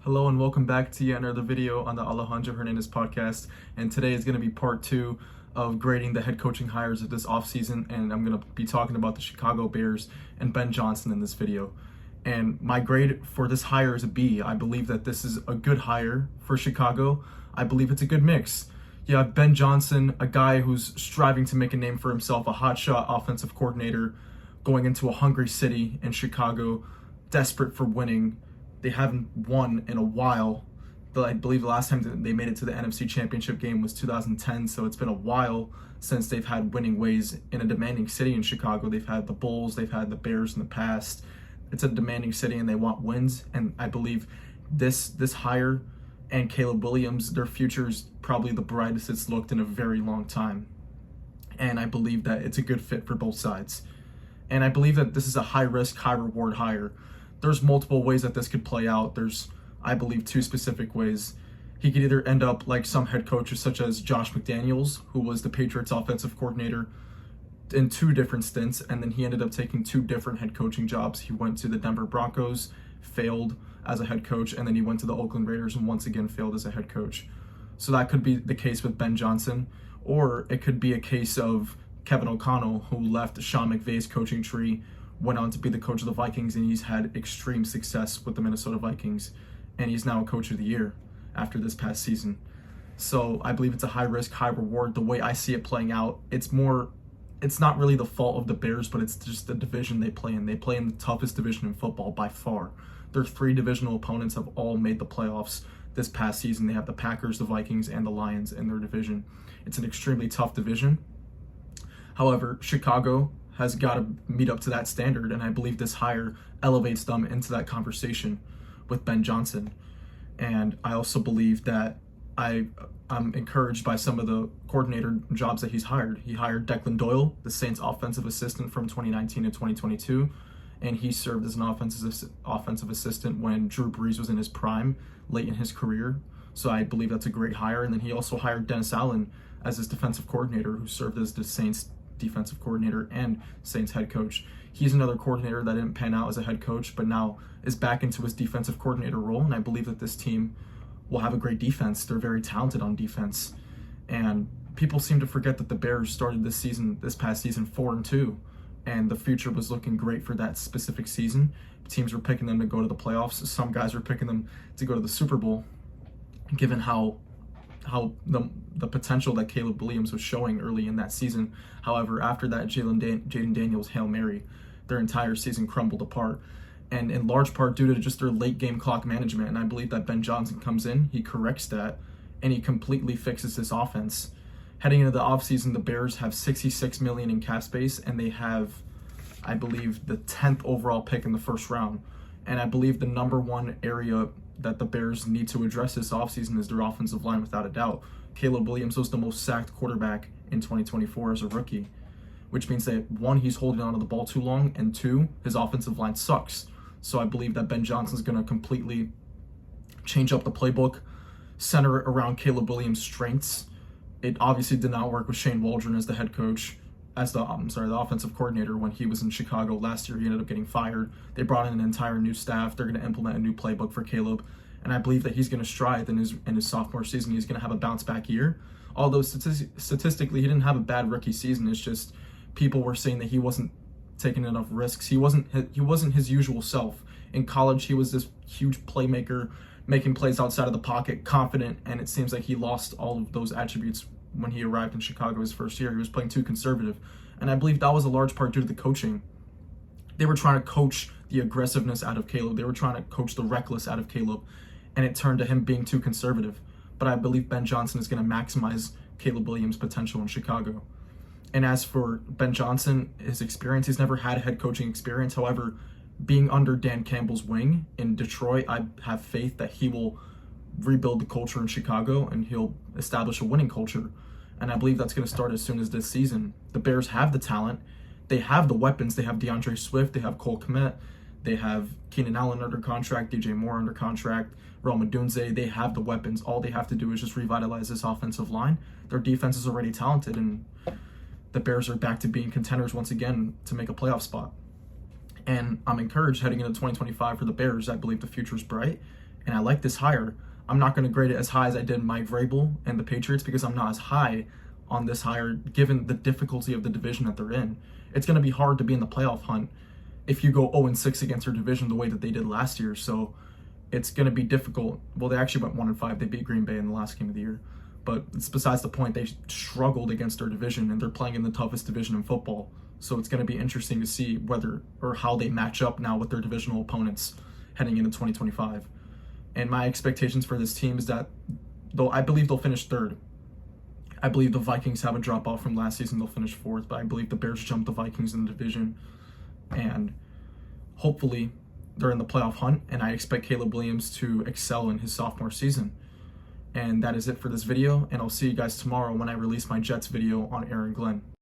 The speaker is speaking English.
Hello and welcome back to yet another video on the Alejandro Hernandez podcast. And today is going to be part 2 of grading the head coaching hires of this offseason. And I'm going to be talking about the Chicago Bears and Ben Johnson in this video. And my grade for this hire is a B. I believe that this is a good hire for Chicago. I believe it's a good mix. You have Ben Johnson, a guy who's striving to make a name for himself, a hotshot offensive coordinator, going into a hungry city in Chicago, desperate for winning. They haven't won in a while. I believe the last time they made it to the NFC Championship game was 2010, so it's been a while since they've had winning ways in a demanding city in Chicago. They've had the Bulls, they've had the Bears in the past. It's a demanding city and they want wins, and I believe this hire and Caleb Williams, their future is probably the brightest it's looked in a very long time. And I believe that it's a good fit for both sides. And I believe that this is a high-risk, high-reward hire. There's multiple ways that this could play out. There's, I believe, 2 specific ways. He could either end up like some head coaches such as Josh McDaniels, who was the Patriots offensive coordinator in 2 different stints, and then he ended up taking 2 different head coaching jobs. He went to the Denver Broncos, failed as a head coach, and then he went to the Oakland Raiders and once again failed as a head coach. So that could be the case with Ben Johnson, or it could be a case of Kevin O'Connell, who left Sean McVay's coaching tree, went on to be the coach of the Vikings, and he's had extreme success with the Minnesota Vikings, and he's now a coach of the year after this past season. So I believe it's a high risk, high reward. The way I see it playing out, it's not really the fault of the Bears, but it's just the division they play in. They play in the toughest division in football by far. Their 3 divisional opponents have all made the playoffs this past season. They have the Packers, the Vikings, and the Lions in their division. It's an extremely tough division. However, Chicago has got to meet up to that standard, and I believe this hire elevates them into that conversation with Ben Johnson. And I also believe that I'm encouraged by some of the coordinator jobs that he's hired. He hired Declan Doyle, the Saints offensive assistant from 2019 to 2022, and he served as an offensive assistant when Drew Brees was in his prime, late in his career. So I believe that's a great hire. And then he also hired Dennis Allen as his defensive coordinator, who served as the Saints defensive coordinator and Saints head coach. He's another coordinator that didn't pan out as a head coach, but now is back into his defensive coordinator role. And I believe that this team will have a great defense. They're very talented on defense. And people seem to forget that the Bears started this past season 4-2, and the future was looking great for that specific season. Teams were picking them to go to the playoffs. Some guys were picking them to go to the Super Bowl, given how the potential that Caleb Williams was showing early in that season. However, after that Jaden Daniels Hail Mary, their entire season crumbled apart, and in large part due to just their late game clock management. And I believe that Ben Johnson comes in, he corrects that, and he completely fixes this offense. Heading into the offseason, the Bears have $66 million in cap space, and they have, I believe, the 10th overall pick in the first round. And I believe the number one area that the Bears need to address this offseason is their offensive line, without a doubt. Caleb Williams was the most sacked quarterback in 2024 as a rookie, which means that 1, he's holding on to the ball too long, and 2, his offensive line sucks. So I believe that Ben Johnson's going to completely change up the playbook, center it around Caleb Williams' strengths. It obviously did not work with Shane Waldron as the head coach, the offensive coordinator when he was in Chicago last year. He ended up getting fired. They brought in an entire new staff. They're going to implement a new playbook for Caleb, and I believe that he's going to stride in his sophomore season. He's going to have a bounce back year. Although statistically he didn't have a bad rookie season, it's just people were saying that he wasn't taking enough risks. He wasn't his usual self. In college, he was this huge playmaker, making plays outside of the pocket, confident, and it seems like he lost all of those attributes when he arrived in Chicago his first year. He was playing too conservative, and I believe that was a large part due to the coaching. They were trying to coach the aggressiveness out of Caleb. They were trying to coach the reckless out of Caleb, and it turned to him being too conservative. But I believe Ben Johnson is going to maximize Caleb Williams' potential in Chicago. And as for Ben Johnson, his experience, he's never had a head coaching experience. However, being under Dan Campbell's wing in Detroit, I have faith that he will rebuild the culture in Chicago and he'll establish a winning culture. And I believe that's going to start as soon as this season. The Bears have the talent. They have the weapons. They have DeAndre Swift. They have Cole Kmet. They have Keenan Allen under contract, DJ Moore under contract, Rome Odunze. They have the weapons. All they have to do is just revitalize this offensive line. Their defense is already talented, and the Bears are back to being contenders once again to make a playoff spot. And I'm encouraged heading into 2025 for the Bears. I believe the future is bright, and I like this hire. I'm not going to grade it as high as I did Mike Vrabel and the Patriots because I'm not as high on this hire given the difficulty of the division that they're in. It's going to be hard to be in the playoff hunt if you go 0-6 against your division the way that they did last year. So it's going to be difficult. Well, they actually went 1-5. They beat Green Bay in the last game of the year. But it's besides the point. They struggled against their division, and they're playing in the toughest division in football. So it's going to be interesting to see whether or how they match up now with their divisional opponents heading into 2025. And my expectations for this team is that, though I believe they'll finish third. I believe the Vikings have a drop off from last season. They'll finish fourth, but I believe the Bears jump the Vikings in the division. And hopefully they're in the playoff hunt, and I expect Caleb Williams to excel in his sophomore season. And that is it for this video, and I'll see you guys tomorrow when I release my Jets video on Aaron Glenn.